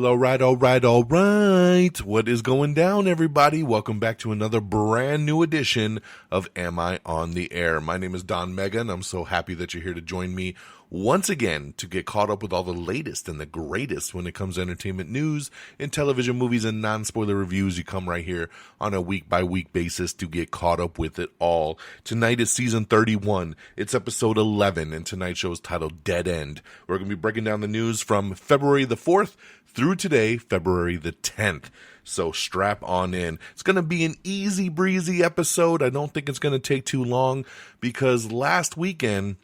All right. What is going down, everybody? Welcome back to another brand new edition of Am I on the Air? My name is DONMEGA, and I'm so happy that you're here to join me once again to get caught up with all the latest and the greatest when it comes to entertainment news and television, movies, and non-spoiler reviews. You come right here on a week-by-week basis to get caught up with it all. Tonight is season 31. It's episode 11, and tonight's show is titled Dead End. We're going to be breaking down the news from February the 4th through today, February the 10th. So strap on in. It's going to be an easy breezy episode. I don't think it's going to take too long because last weekend,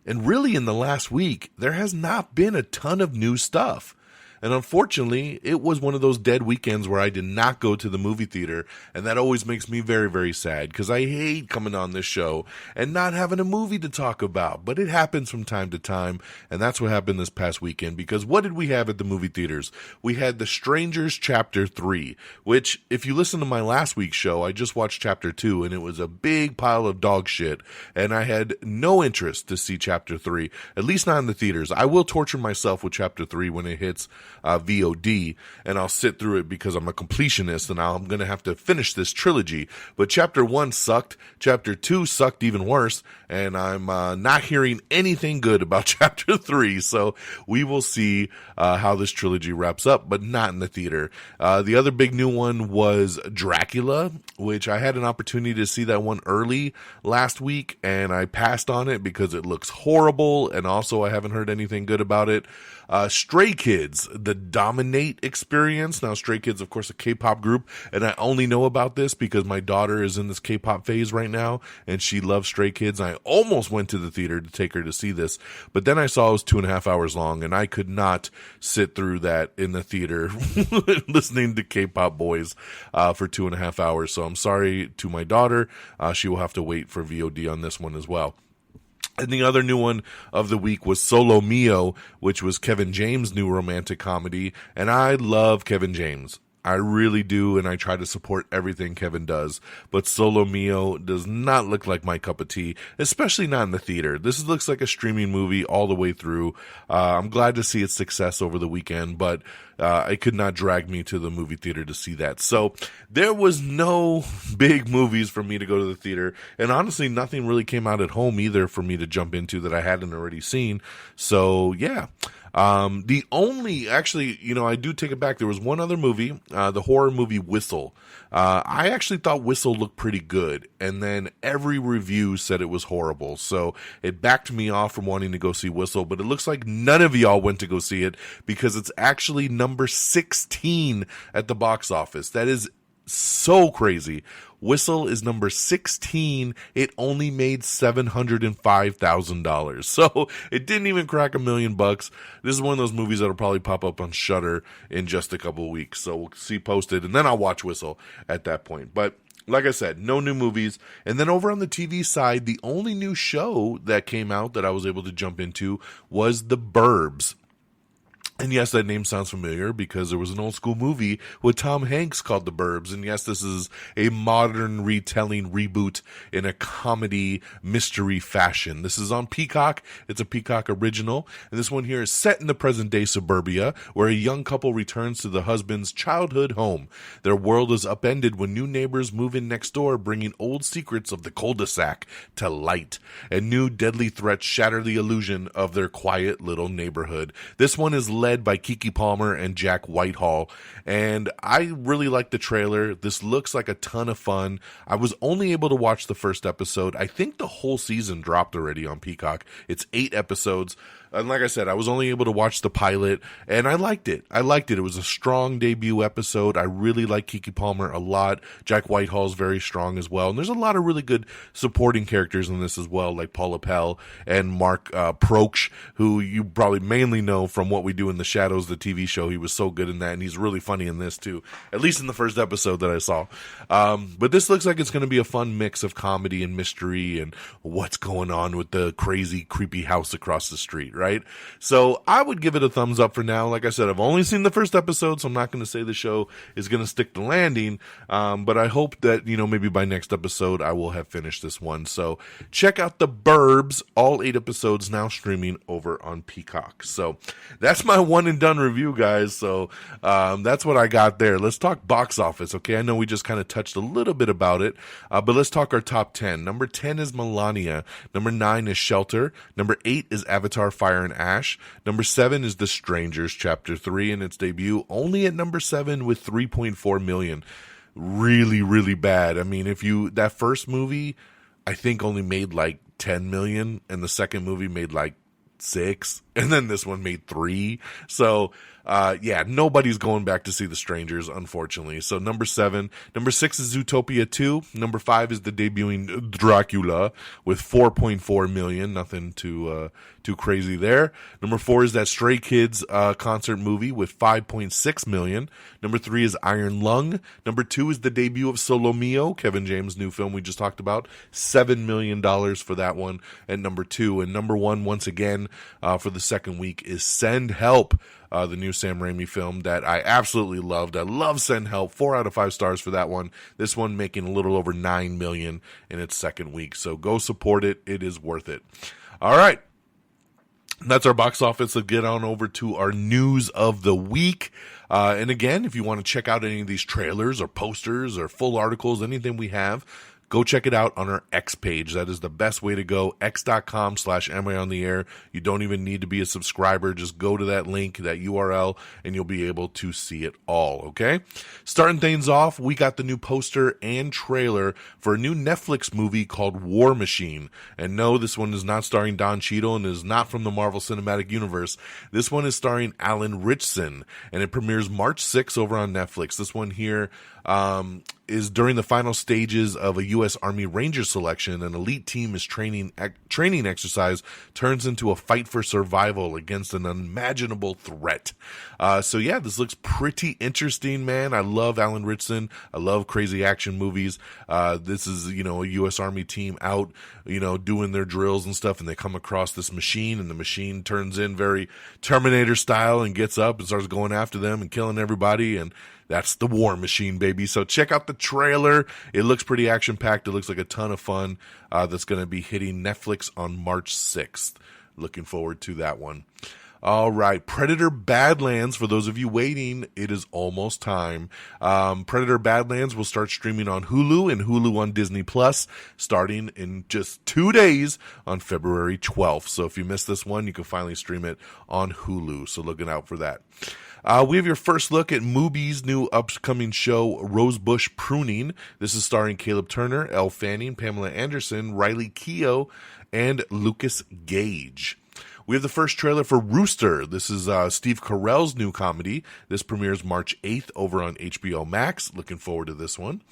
and really in the last week, there has not been a ton of new stuff. And unfortunately, it was one of those dead weekends where I did not go to the movie theater. And that always makes me very, very sad because I hate coming on this show and not having a movie to talk about. But it happens from time to time. And that's what happened this past weekend, because what did we have at the movie theaters? We had The Strangers Chapter 3, which if you listen to my last week's show, I just watched Chapter 2 and it was a big pile of dog shit. And I had no interest to see Chapter 3, at least not in the theaters. I will torture myself with Chapter 3 when it hits VOD, and I'll sit through it because I'm a completionist and I'm going to have to finish this trilogy. But Chapter 1 sucked. Chapter 2 sucked even worse, and I'm not hearing anything good about Chapter 3. So we will see how this trilogy wraps up, but not in the theater. The other big new one was Dracula, which I had an opportunity to see that one early last week, and I passed on it because it looks horrible, and also I haven't heard anything good about it. Stray Kids, the Dominate Experience. Now, Stray Kids, of course, a K-pop group, and I only know about this because my daughter is in this K-pop phase right now, and she loves Stray Kids. I almost went to the theater to take her to see this, but then I saw it was 2.5 hours long, and I could not sit through that in the theater listening to K-pop boys for 2.5 hours. So I'm sorry to my daughter. She will have to wait for VOD on this one as well. And the other new one of the week was Solo Mio, which was Kevin James' new romantic comedy. And I love Kevin James. I really do, and I try to support everything Kevin does. But Solo Mio does not look like my cup of tea, especially not in the theater. This looks like a streaming movie all the way through. I'm glad to see its success over the weekend, but it could not drag me to the movie theater to see that. So there was no big movies for me to go to the theater, and honestly, nothing really came out at home either for me to jump into that I hadn't already seen. So yeah. I do take it back. There was one other movie, the horror movie Whistle. I actually thought Whistle looked pretty good, and then every review said it was horrible. So it backed me off from wanting to go see Whistle, but it looks like none of y'all went to go see it because it's actually number 16 at the box office. That is so crazy. Whistle is number 16. It only made $705,000. So it didn't even crack $1 million. This is one of those movies that'll probably pop up on Shudder in just a couple of weeks. So we'll see posted, and then I'll watch Whistle at that point. But like I said, no new movies. And then over on the TV side, the only new show that came out that I was able to jump into was The Burbs. And yes, that name sounds familiar because there was an old school movie with Tom Hanks called The Burbs. And yes, this is a modern retelling reboot in a comedy mystery fashion. This is on Peacock. It's a Peacock original. And this one here is set in the present day suburbia, where a young couple returns to the husband's childhood home. Their world is upended when new neighbors move in next door, bringing old secrets of the cul-de-sac to light. And new deadly threats shatter the illusion of their quiet little neighborhood. This one is led by Keke Palmer and Jack Whitehall, and I really like the trailer. This looks like a ton of fun. I was only able to watch the first episode. I think the whole season dropped already on Peacock. It's 8 episodes. And like I said, I was only able to watch the pilot, and I liked it. It was a strong debut episode. I really like Keke Palmer a lot. Jack Whitehall is very strong as well. And there's a lot of really good supporting characters in this as well, like Paula Pell and Mark Proksch, who you probably mainly know from What We Do in the Shadows, the TV show. He was so good in that, and he's really funny in this too, at least in the first episode that I saw. But this looks like it's going to be a fun mix of comedy and mystery and what's going on with the crazy, creepy house across the street, right? right? So I would give it a thumbs up for now. Like I said, I've only seen the first episode, so I'm not going to say the show is going to stick the landing. But I hope that, maybe by next episode, I will have finished this one. So check out the Burbs, all 8 episodes now streaming over on Peacock. So that's my one and done review, guys. So that's what I got there. Let's talk box office, okay? I know we just kind of touched a little bit about it, but let's talk our top 10. Number 10 is Melania. Number 9 is Shelter. Number 8 is Avatar Fire and Ash. Number 7 is The Strangers Chapter 3 in its debut, only at number 7 with 3.4 million. Really, really bad. I mean, that first movie, I think only made like 10 million, and the second movie made like 6, and then this one made 3. So nobody's going back to see The Strangers, unfortunately. So number 7. Number 6 is Zootopia 2. Number 5 is the debuting Dracula with 4.4 million. Nothing too crazy there. Number 4 is that Stray Kids concert movie with 5.6 million. Number 3 is Iron Lung. Number 2 is the debut of Solo Mio, Kevin James' new film we just talked about. $7 million for that one at number 2. And number 1, once again, for the second week is Send Help, the new Sam Raimi film that I absolutely loved. I love Send Help. 4 out of 5 stars for that one. This one making a little over 9 million in its second week. So go support it. It is worth it. All right. That's our box office. So get on over to our news of the week. And again, if you want to check out any of these trailers or posters or full articles, anything we have, go check it out on our X page. That is the best way to go. X.com/AmIOnTheAir. You don't even need to be a subscriber. Just go to that link, that URL, and you'll be able to see it all, okay? Starting things off, we got the new poster and trailer for a new Netflix movie called War Machine. And no, this one is not starring Don Cheadle and is not from the Marvel Cinematic Universe. This one is starring Alan Ritchson, and it premieres March 6th over on Netflix. This one here is during the final stages of a U.S. Army Ranger selection. An elite team is training exercise turns into a fight for survival against an unimaginable threat. This looks pretty interesting, man. I love Alan Ritchson. I love crazy action movies. This is, a U.S. Army team out, doing their drills and stuff, and they come across this machine, and the machine turns in very Terminator style and gets up and starts going after them and killing everybody, and that's the War Machine, baby. So check out the trailer. It looks pretty action-packed. It looks like a ton of fun. That's going to be hitting Netflix on March 6th. Looking forward to that one. All right, Predator Badlands. For those of you waiting, it is almost time. Predator Badlands will start streaming on Hulu and Hulu on Disney Plus, starting in just 2 days on February 12th. So if you missed this one, you can finally stream it on Hulu. So looking out for that. We have your first look at Mubi's new upcoming show, Rosebush Pruning. This is starring Caleb Turner, Elle Fanning, Pamela Anderson, Riley Keough, and Lucas Gage. We have the first trailer for Rooster. This is Steve Carell's new comedy. This premieres March 8th over on HBO Max. Looking forward to this one.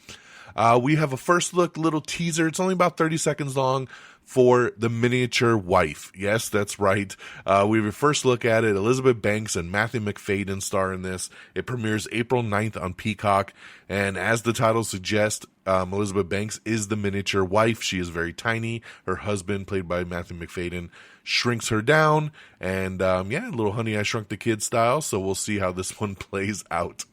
We have a first look, little teaser. It's only about 30 seconds long for The Miniature Wife. Yes, that's right. We have a first look at it. Elizabeth Banks and Matthew McFadyen star in this. It premieres April 9th on Peacock. And as the title suggests, Elizabeth Banks is the miniature wife. She is very tiny. Her husband, played by Matthew McFadyen, shrinks her down. And, little Honey, I Shrunk the Kid style. So we'll see how this one plays out.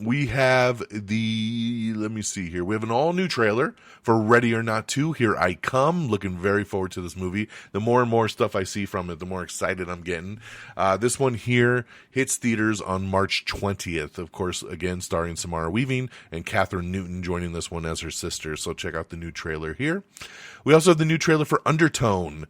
We have we have an all-new trailer for Ready or Not 2, Here I Come. Looking very forward to this movie. The more and more stuff I see from it, the more excited I'm getting. This one here hits theaters on March 20th. Of course, again, starring Samara Weaving and Catherine Newton joining this one as her sister. So check out the new trailer here. We also have the new trailer for Undertone.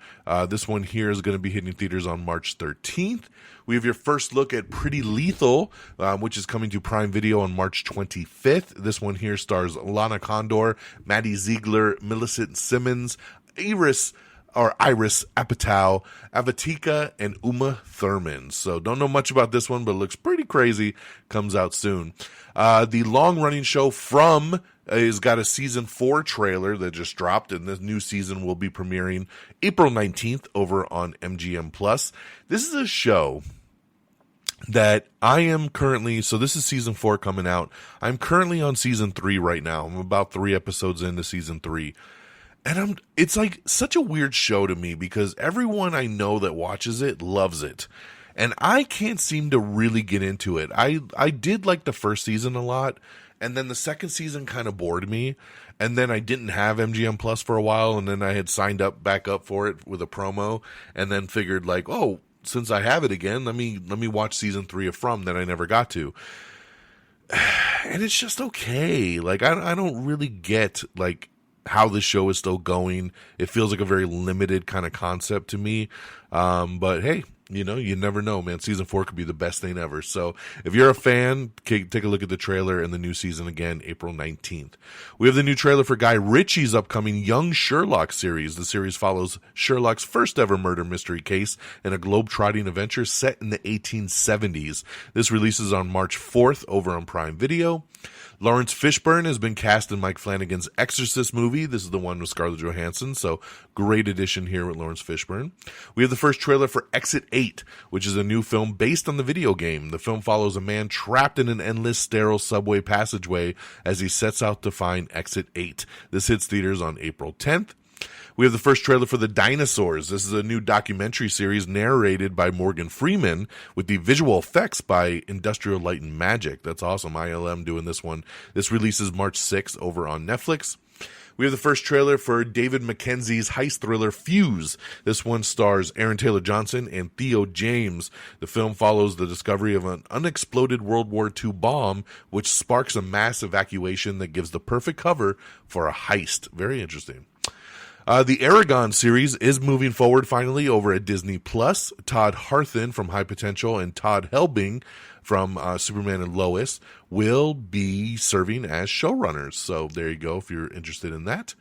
This one here is going to be hitting theaters on March 13th. We have your first look at Pretty Lethal, which is coming to Prime Video on March 25th. This one here stars Lana Condor, Maddie Ziegler, Millicent Simmons, Iris Apatow, Avatika, and Uma Thurman. So don't know much about this one, but it looks pretty crazy. Comes out soon. The long-running show From has got a season 4 trailer that just dropped, and this new season will be premiering April 19th over on MGM Plus. This is a show that I am currently, so this is season 4 coming out. I'm currently on season 3 right now. I'm about 3 episodes into season 3. And it's like such a weird show to me because everyone I know that watches it loves it. And I can't seem to really get into it. I did like the first season a lot, and then the second season kind of bored me. And then I didn't have MGM Plus for a while, and then I had signed back up for it with a promo, and then figured like, oh, since I have it again, let me watch season 3 of From that I never got to. And it's just okay. Like I don't really get like how the show is still going. It feels like a very limited kind of concept to me. But hey, you know, you never know, man. Season 4 could be the best thing ever. So if you're a fan, take a look at the trailer and the new season again, April 19th. We have the new trailer for Guy Ritchie's upcoming Young Sherlock series. The series follows Sherlock's first ever murder mystery case in a globe-trotting adventure set in the 1870s. This releases on March 4th over on Prime Video. Lawrence Fishburne has been cast in Mike Flanagan's Exorcist movie. This is the one with Scarlett Johansson, so great addition here with Lawrence Fishburne. We have the first trailer for Exit 8, which is a new film based on the video game. The film follows a man trapped in an endless, sterile subway passageway as he sets out to find Exit 8. This hits theaters on April 10th. We have the first trailer for The Dinosaurs. This is a new documentary series narrated by Morgan Freeman with the visual effects by Industrial Light and Magic. That's awesome. ILM doing this one. This releases March 6th over on Netflix. We have the first trailer for David Mackenzie's heist thriller Fuse. This one stars Aaron Taylor Johnson and Theo James. The film follows the discovery of an unexploded World War II bomb, which sparks a mass evacuation that gives the perfect cover for a heist. Very interesting. The Aragon series is moving forward finally over at Disney+. Todd Harthan from High Potential and Todd Helbing from Superman and Lois will be serving as showrunners. So there you go if you're interested in that.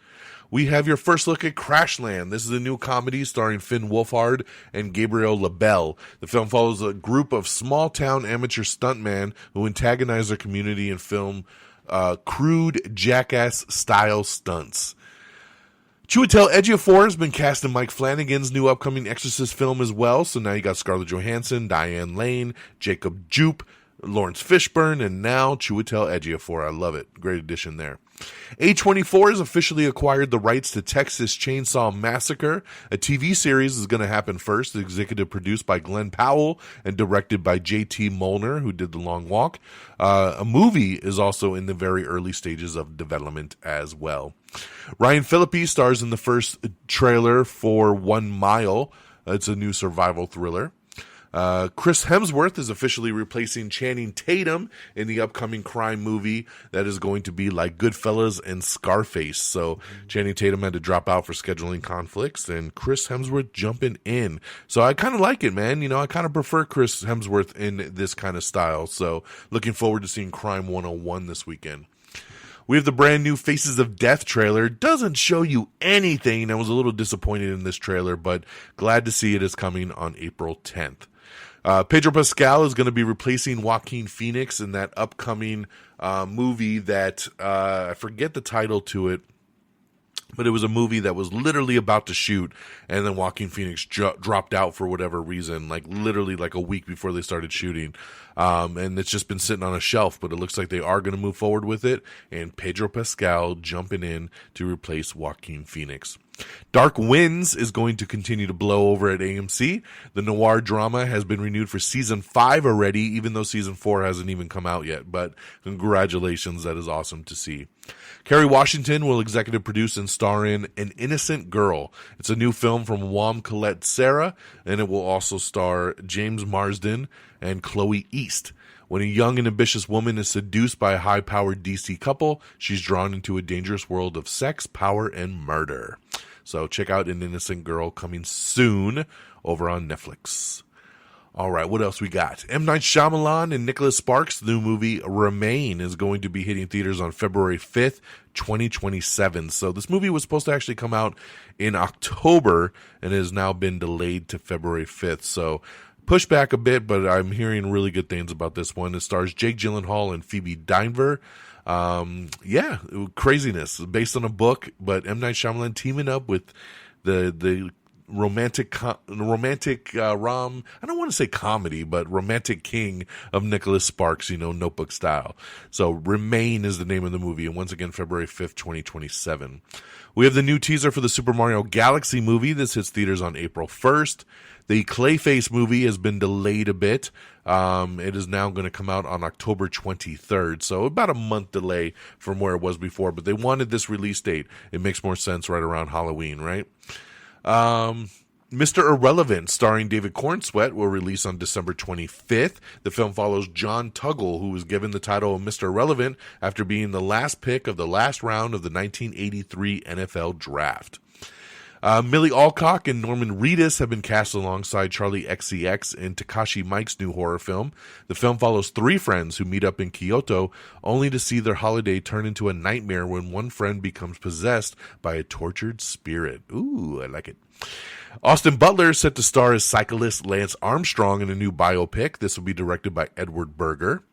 We have your first look at Crashland. This is a new comedy starring Finn Wolfhard and Gabriel LaBelle. The film follows a group of small-town amateur stuntmen who antagonize their community and film crude jackass-style stunts. Chiwetel Ejiofor has been cast in Mike Flanagan's new upcoming Exorcist film as well. So now you got Scarlett Johansson, Diane Lane, Jacob Jupe, Lawrence Fishburne, and now Chiwetel Ejiofor. I love it. Great addition there. A24 has officially acquired the rights to Texas Chainsaw Massacre. A TV series is going to happen first, executive produced by Glenn Powell and directed by J.T. Molnar, who did The Long Walk. A movie is also in the very early stages of development as well. Ryan Phillippe stars in the first trailer for 1 Mile. It's a new survival thriller. Chris Hemsworth is officially replacing Channing Tatum in the upcoming crime movie that is going to be like Goodfellas and Scarface. So Channing Tatum had to drop out for scheduling conflicts and Chris Hemsworth jumping in. So I kind of like it, man. You know, I kind of prefer Chris Hemsworth in this kind of style. So looking forward to seeing Crime 101 this weekend. We have the brand new Faces of Death trailer. Doesn't show you anything. I was a little disappointed in this trailer, but glad to see it is coming on April 10th. Pedro Pascal is going to be replacing Joaquin Phoenix in that upcoming movie that I forget the title to it, but it was a movie that was literally about to shoot, and then Joaquin Phoenix dropped out for whatever reason, like literally like a week before they started shooting. And it's just been sitting on a shelf, but it looks like they are going to move forward with it, and Pedro Pascal jumping in to replace Joaquin Phoenix. Dark Winds is going to continue to blow over at AMC. The noir drama has been renewed for season 5 already, even though season 4 hasn't even come out yet. But congratulations, that is awesome to see. Kerry Washington will executive produce and star in An Innocent Girl. It's a new film from Wam Colette Serra, and it will also star James Marsden and Chloe East. When a young and ambitious woman is seduced by a high-powered DC couple, she's drawn into a dangerous world of sex, power, and murder. So check out An Innocent Girl coming soon over on Netflix. All right, what else we got? M. Night Shyamalan and Nicholas Sparks' new movie Remain is going to be hitting theaters on February 5th, 2027. So this movie was supposed to actually come out in October and has now been delayed to February 5th. So pushed back a bit, but I'm hearing really good things about this one. It stars Jake Gyllenhaal and Phoebe Dynevor. Craziness based on a book, but M. Night Shyamalan teaming up with the I don't want to say comedy, but romantic king of Nicholas Sparks, Notebook style. So Remain is the name of the movie, and once again, February 5th, 2027. We have the new teaser for the Super Mario Galaxy movie. This hits theaters on April 1st. The Clayface movie has been delayed a bit. It is now going to come out on October 23rd, so about a month delay from where it was before, but they wanted this release date. It makes more sense right around Halloween, right? Mr. Irrelevant, starring David Cornsweet, will release on December 25th. The film follows John Tuggle, who was given the title of Mr. Irrelevant after being the last pick of the last round of the 1983 NFL Draft. Millie Alcock and Norman Reedus have been cast alongside Charlie XCX in Takashi Miike's new horror film. The film follows three friends who meet up in Kyoto, only to see their holiday turn into a nightmare when one friend becomes possessed by a tortured spirit. Ooh, I like it. Austin Butler is set to star as cyclist Lance Armstrong in a new biopic. This will be directed by Edward Berger.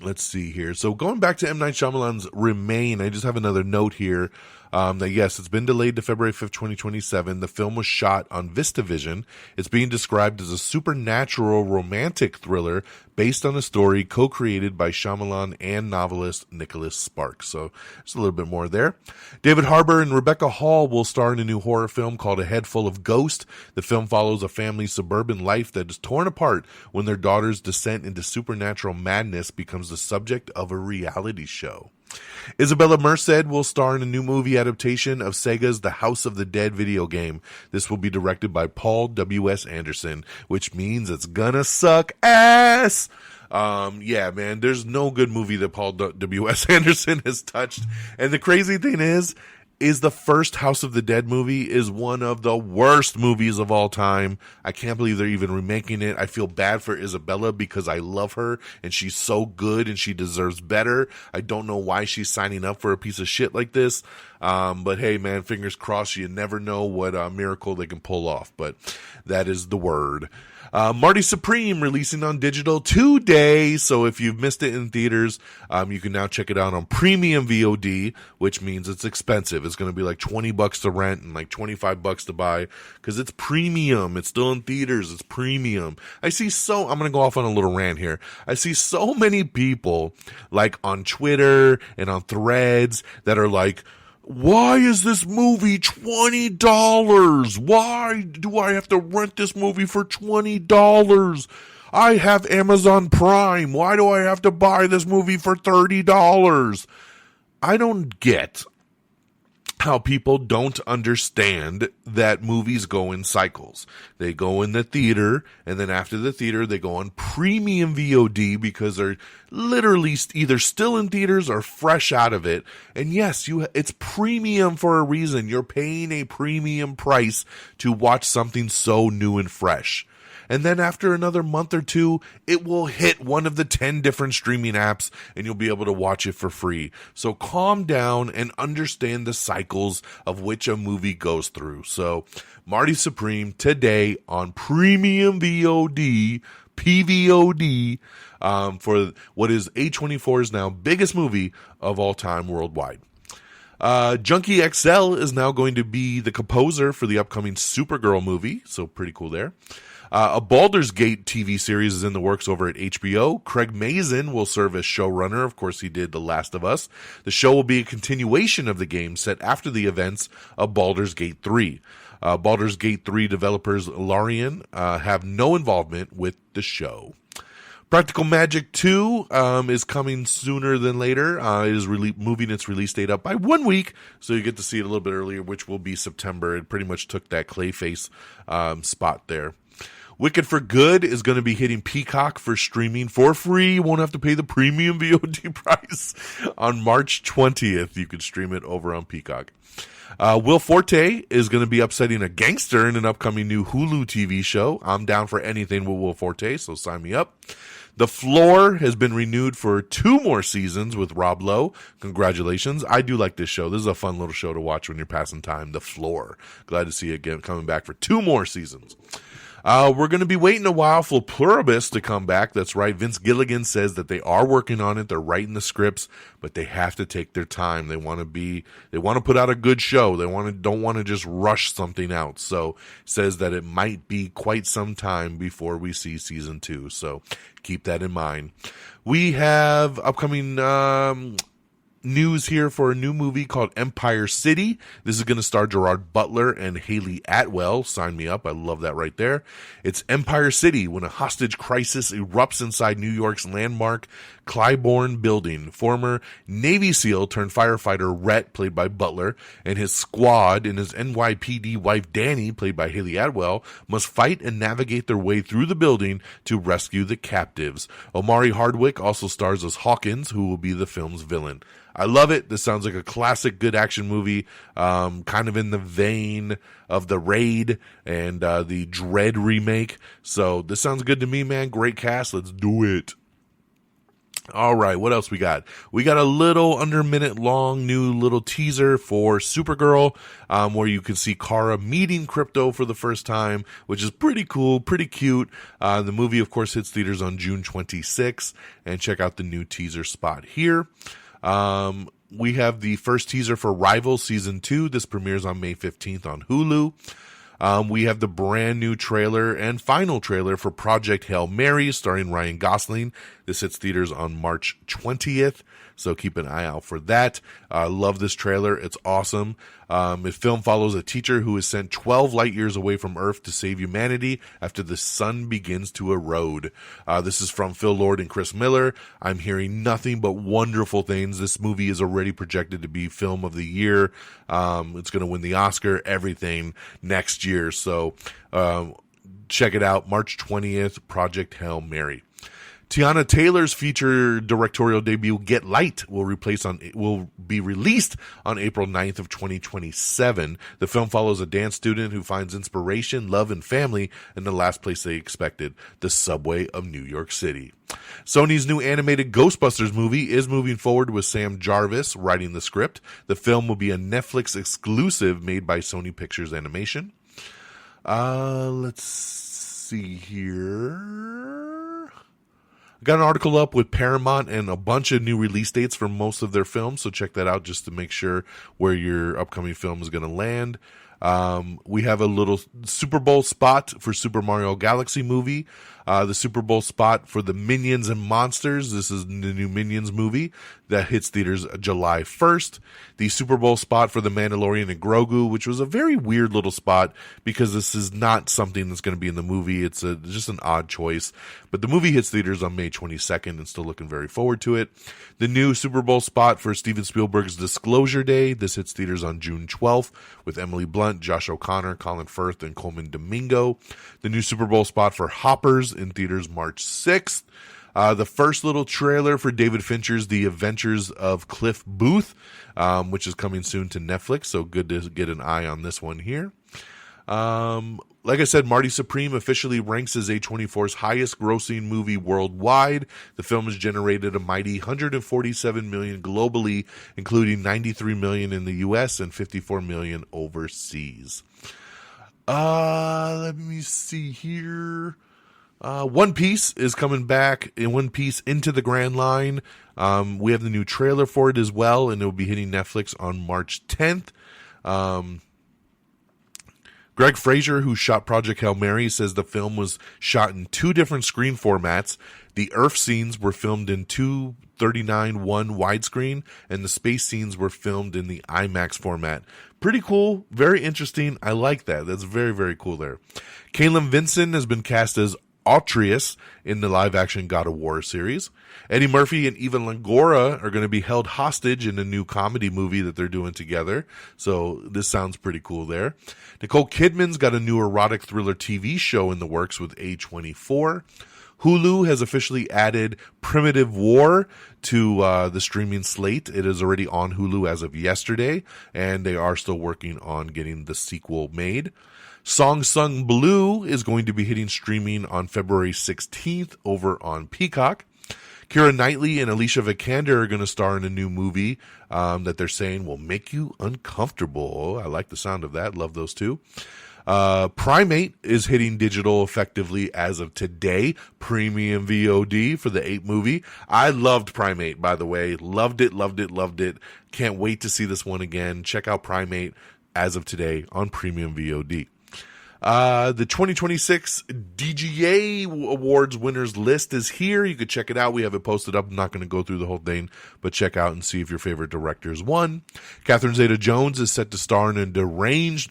Let's see here. So going back to M. Night Shyamalan's Remain, I just have another note here that, yes, it's been delayed to February 5th, 2027. The film was shot on VistaVision. It's being described as a supernatural romantic thriller based on a story co-created by Shyamalan and novelist Nicholas Sparks. So there's a little bit more there. David Harbour and Rebecca Hall will star in a new horror film called A Head Full of Ghosts. The film follows a family's suburban life that is torn apart when their daughter's descent into supernatural madness becomes the subject of a reality show. Isabella Merced will star in a new movie adaptation of Sega's The House of the Dead video game. This will be directed by Paul W.S. Anderson, which means it's gonna suck ass. Yeah, man, there's no good movie that Paul W.S. Anderson has touched. And the crazy thing is the first House of the Dead movie is one of the worst movies of all time. I can't believe they're even remaking it. I feel bad for Isabella because I love her and she's so good and she deserves better. I don't know why she's signing up for a piece of shit like this. But hey, man, fingers crossed. You never know what miracle they can pull off, but that is the word. Marty Supreme releasing on digital today. So if you've missed it in theaters, you can now check it out on premium VOD, which means it's expensive. It's going to be like $20 to rent and like $25 to buy because it's premium. It's still in theaters. It's premium. I'm going to go off on a little rant here. I see so many people like on Twitter and on Threads that are like, why is this movie $20? Why do I have to rent this movie for $20? I have Amazon Prime. Why do I have to buy this movie for $30? I don't get how people don't understand that movies go in cycles. They go in the theater, and then after the theater, they go on premium VOD because they're literally either still in theaters or fresh out of it. And yes, it's premium for a reason. You're paying a premium price to watch something so new and fresh. And then after another month or two, it will hit one of the 10 different streaming apps and you'll be able to watch it for free. So calm down and understand the cycles of which a movie goes through. So Marty Supreme today on premium VOD, PVOD, for what is A24's now biggest movie of all time worldwide. Junkie XL is now going to be the composer for the upcoming Supergirl movie. So pretty cool there. A Baldur's Gate TV series is in the works over at HBO. Craig Mazin will serve as showrunner. Of course, he did The Last of Us. The show will be a continuation of the game set after the events of Baldur's Gate 3. Baldur's Gate 3 developers Larian have no involvement with the show. Practical Magic 2 is coming sooner than later. It is moving its release date up by 1 week, so you get to see it a little bit earlier, which will be September. It pretty much took that Clayface spot there. Wicked for Good is going to be hitting Peacock for streaming for free. You won't have to pay the premium VOD price. On March 20th, you can stream it over on Peacock. Will Forte is going to be upsetting a gangster in an upcoming new Hulu TV show. I'm down for anything with Will Forte, so sign me up. The Floor has been renewed for 2 more seasons with Rob Lowe. Congratulations. I do like this show. This is a fun little show to watch when you're passing time. The Floor. Glad to see it again coming back for 2 more seasons. We're going to be waiting a while for Pluribus to come back. That's right. Vince Gilligan says that they are working on it. They're writing the scripts, but they have to take their time. They want to put out a good show. Don't want to just rush something out. So says that it might be quite some time before we see season 2. So keep that in mind. We have upcoming, news here for a new movie called Empire City. This is going to star Gerard Butler and Haley Atwell. Sign me up. I love that right there. It's Empire City when a hostage crisis erupts inside New York's landmark Clybourne building. Former Navy SEAL turned firefighter Rhett, played by Butler, and his squad and his NYPD wife Danny, played by Haley Atwell, must fight and navigate their way through the building to rescue the captives. Omari Hardwick also stars as Hawkins, who will be the film's villain. I love it. This sounds like a classic good action movie, kind of in the vein of The Raid and the Dread remake. So this sounds good to me, man. Great cast. Let's do it. All right, what else we got? We got a little under a minute long new little teaser for Supergirl, where you can see Kara meeting Crypto for the first time, which is pretty cool, pretty cute. The movie, of course, hits theaters on June 26th, and check out the new teaser spot here. We have the first teaser for Rivals Season 2. This premieres on May 15th on Hulu. We have the brand new trailer and final trailer for Project Hail Mary starring Ryan Gosling. This hits theaters on March 20th, so keep an eye out for that. I love this trailer. It's awesome. The film follows a teacher who is sent 12 light years away from Earth to save humanity after the sun begins to erode. This is from Phil Lord and Chris Miller. I'm hearing nothing but wonderful things. This movie is already projected to be Film of the Year. It's going to win the Oscar, everything next year. So check it out. March 20th, Project Hail Mary. Tiana Taylor's feature directorial debut, Get Light, will be released on April 9th of 2027. The film follows a dance student who finds inspiration, love, and family in the last place they expected, the subway of New York City. Sony's new animated Ghostbusters movie is moving forward with Sam Jarvis writing the script. The film will be a Netflix exclusive made by Sony Pictures Animation. Let's see here. Got an article up with Paramount and a bunch of new release dates for most of their films, so check that out just to make sure where your upcoming film is going to land. We have a little Super Bowl spot for Super Mario Galaxy movie. The Super Bowl spot for the Minions and Monsters. This is the new Minions movie that hits theaters July 1st. The Super Bowl spot for The Mandalorian and Grogu, which was a very weird little spot because this is not something that's going to be in the movie. It's just an odd choice. But the movie hits theaters on May 22nd and still looking very forward to it. The new Super Bowl spot for Steven Spielberg's Disclosure Day. This hits theaters on June 12th with Emily Blunt, Josh O'Connor, Colin Firth, and Coleman Domingo. The new Super Bowl spot for Hoppers in theaters March 6th. The first little trailer for David Fincher's The Adventures of Cliff Booth, which is coming soon to Netflix, so good to get an eye on this one here. Like I said, Marty Supreme officially ranks as A24's highest grossing movie worldwide. The film has generated a mighty $147 million globally, including $93 million in the US and $54 million overseas. Let me see here. One Piece is coming back in One Piece Into the Grand Line. We have the new trailer for it as well, and it will be hitting Netflix on March 10th. Greg Fraser, who shot Project Hail Mary, says the film was shot in 2 different screen formats. The Earth scenes were filmed in 2:39:1 widescreen, and the space scenes were filmed in the IMAX format. Pretty cool. Very interesting. I like that. That's very, very cool there. Caitlin Vincent has been cast as Atreus in the live-action God of War series. Eddie Murphy and Eva Longoria are going to be held hostage in a new comedy movie that they're doing together. So this sounds pretty cool there. Nicole Kidman's got a new erotic thriller TV show in the works with A24. Hulu has officially added Primitive War to the streaming slate. It is already on Hulu as of yesterday, and they are still working on getting the sequel made. Song Sung Blue is going to be hitting streaming on February 16th over on Peacock. Keira Knightley and Alicia Vikander are going to star in a new movie that they're saying will make you uncomfortable. I like the sound of that. Love those two. Primate is hitting digital effectively as of today. Premium VOD for the 8 movie. I loved Primate, by the way. Loved it, loved it, loved it. Can't wait to see this one again. Check out Primate as of today on Premium VOD. The 2026 DGA Awards winners list is here. You can check it out. We have it posted up. I'm not going to go through the whole thing, but check out and see if your favorite directors won. Catherine Zeta-Jones is set to star in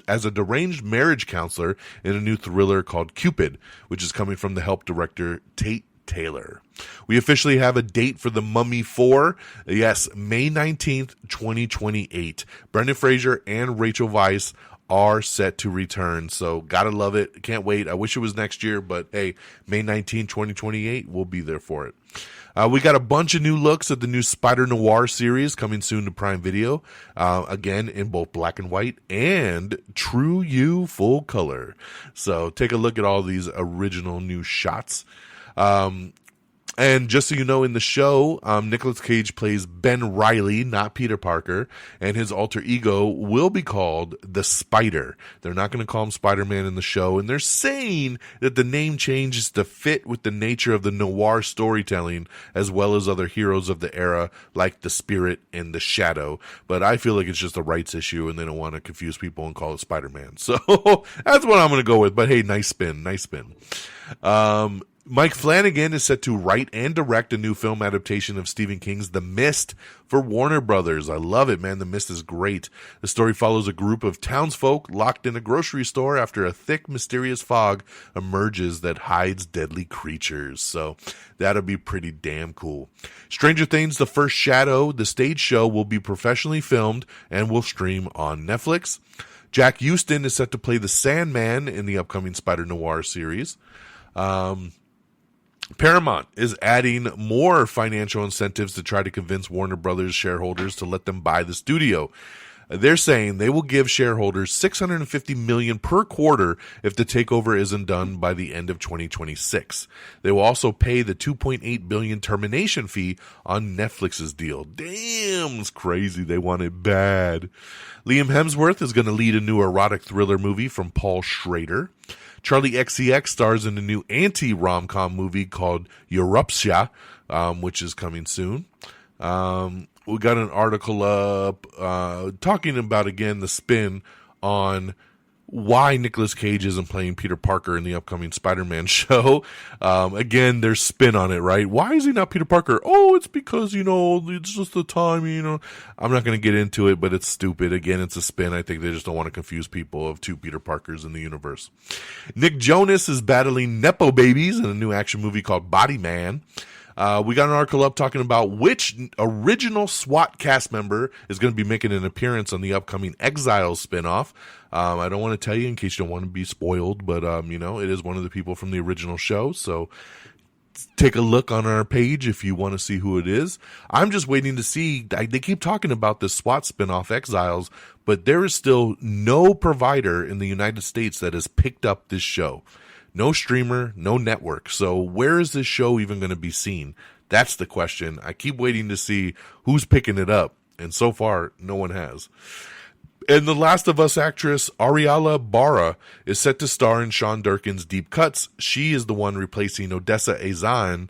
as a deranged marriage counselor in a new thriller called Cupid, which is coming from the Help director Tate Taylor. We officially have a date for The Mummy 4. Yes, May 19th, 2028. Brendan Fraser and Rachel Weisz are set to return. So gotta love it. Can't wait. I wish it was next year, but hey, May 19, 2028, we'll be there for it. We got a bunch of new looks at the new Spider Noir series coming soon to Prime Video. Again, in both black and white and True You full color. So take a look at all these original new shots. And just so you know, in the show, Nicolas Cage plays Ben Reilly, not Peter Parker, and his alter ego will be called the Spider. They're not going to call him Spider-Man in the show, and they're saying that the name change is to fit with the nature of the noir storytelling, as well as other heroes of the era, like the Spirit and the Shadow. But I feel like it's just a rights issue, and they don't want to confuse people and call it Spider-Man. So that's what I'm going to go with. But hey, nice spin, nice spin. Mike Flanagan is set to write and direct a new film adaptation of Stephen King's The Mist for Warner Brothers. I love it, man. The Mist is great. The story follows a group of townsfolk locked in a grocery store after a thick, mysterious fog emerges that hides deadly creatures. So that'll be pretty damn cool. Stranger Things, The First Shadow, the stage show, will be professionally filmed and will stream on Netflix. Jack Houston is set to play the Sandman in the upcoming Spider Noir series. Paramount is adding more financial incentives to try to convince Warner Brothers shareholders to let them buy the studio. They're saying they will give shareholders $650 million per quarter if the takeover isn't done by the end of 2026. They will also pay the $2.8 billion termination fee on Netflix's deal. Damn, it's crazy. They want it bad. Liam Hemsworth is going to lead a new erotic thriller movie from Paul Schrader. Charlie XCX stars in a new anti-rom-com movie called Eruptia, which is coming soon. We got an article up talking about, again, the spin on why Nicolas Cage isn't playing Peter Parker in the upcoming Spider-Man show. Again, there's spin on it, right? Why is he not Peter Parker? Oh, it's because, it's just the time, I'm not going to get into it, but it's stupid. Again, it's a spin. I think they just don't want to confuse people of two Peter Parkers in the universe. Nick Jonas is battling Nepo babies in a new action movie called Body Man. We got an article up talking about which original SWAT cast member is going to be making an appearance on the upcoming Exiles spinoff. I don't want to tell you in case you don't want to be spoiled, but, it is one of the people from the original show. So take a look on our page if you want to see who it is. I'm just waiting to see. They keep talking about this SWAT spinoff Exiles, but there is still no provider in the United States that has picked up this show. No streamer, no network. So where is this show even going to be seen? That's the question. I keep waiting to see who's picking it up. And so far, no one has. And The Last of Us actress Ariella Barra is set to star in Sean Durkin's Deep Cuts. She is the one replacing Odessa Azan,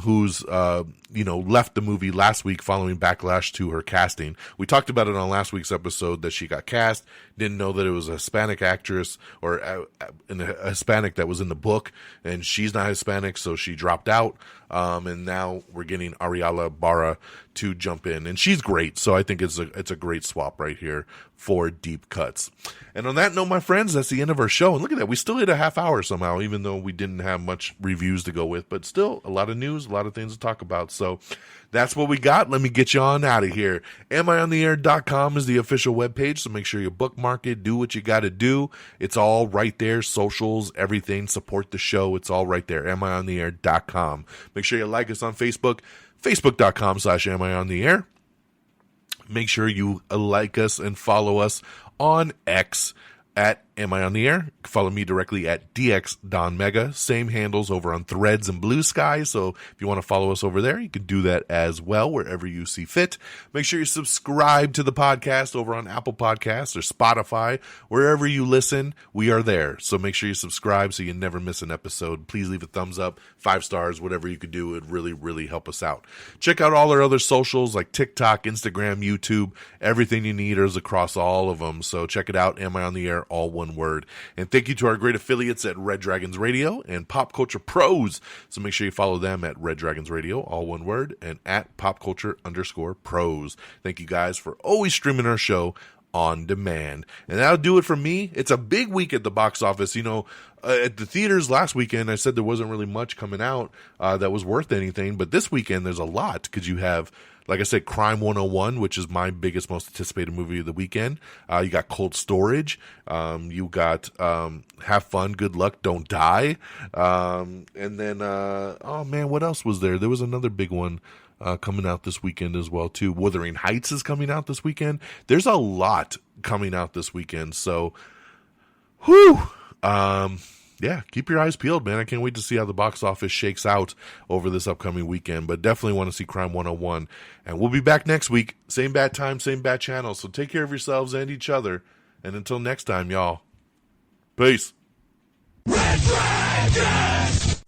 who's left the movie last week following backlash to her casting. We talked about it on last week's episode that she got cast, didn't know that it was a Hispanic actress or a Hispanic that was in the book, and she's not Hispanic, so she dropped out. And now we're getting Ariella Barra to jump in, and she's great. So I think it's a great swap right here for Deep Cuts. And on that note, my friends, that's the end of our show. And look at that, we still hit a half hour somehow, even though we didn't have much reviews to go with, but still a lot of news, a lot of things to talk about. So that's what we got. Let me get you on out of here. AmIOnTheAir.com is the official webpage, so make sure you bookmark it, do what you got to do. It's all right there, socials, everything, support the show. It's all right there, AmIOnTheAir.com. Make sure you like us on Facebook, Facebook.com/AmIOnTheAir. Make sure you like us and follow us on X at Am I on the Air? Follow me directly at DXDonMega. Same handles over on Threads and Blue Sky. So if you want to follow us over there, you can do that as well, wherever you see fit. Make sure you subscribe to the podcast over on Apple Podcasts or Spotify. Wherever you listen, we are there. So make sure you subscribe so you never miss an episode. Please leave a thumbs up, 5 stars, whatever you could do. It would really, really help us out. Check out all our other socials like TikTok, Instagram, YouTube. Everything you need is across all of them. So check it out. Am I on the Air? All one word. And thank you to our great affiliates at Red Dragons Radio and Pop Culture Pros. So make sure you follow them at Red Dragons Radio, all one word, and at popculture_pros. Thank you guys for always streaming our show on demand. And that'll do it for me. It's a big week at the box office. You know, at the theaters last weekend, I said there wasn't really much coming out that was worth anything. But this weekend, there's a lot because you have, like I said, Crime 101, which is my biggest, most anticipated movie of the weekend. You got Cold Storage. You got Have Fun, Good Luck, Don't Die. And then, oh man, what else was there? There was another big one coming out this weekend as well, too. Wuthering Heights is coming out this weekend. There's a lot coming out this weekend. So, whew. Yeah, keep your eyes peeled, man. I can't wait to see how the box office shakes out over this upcoming weekend, but definitely want to see Crime 101. And we'll be back next week. Same bad time, same bad channel. So take care of yourselves and each other. And until next time, y'all. Peace. Red Dragons!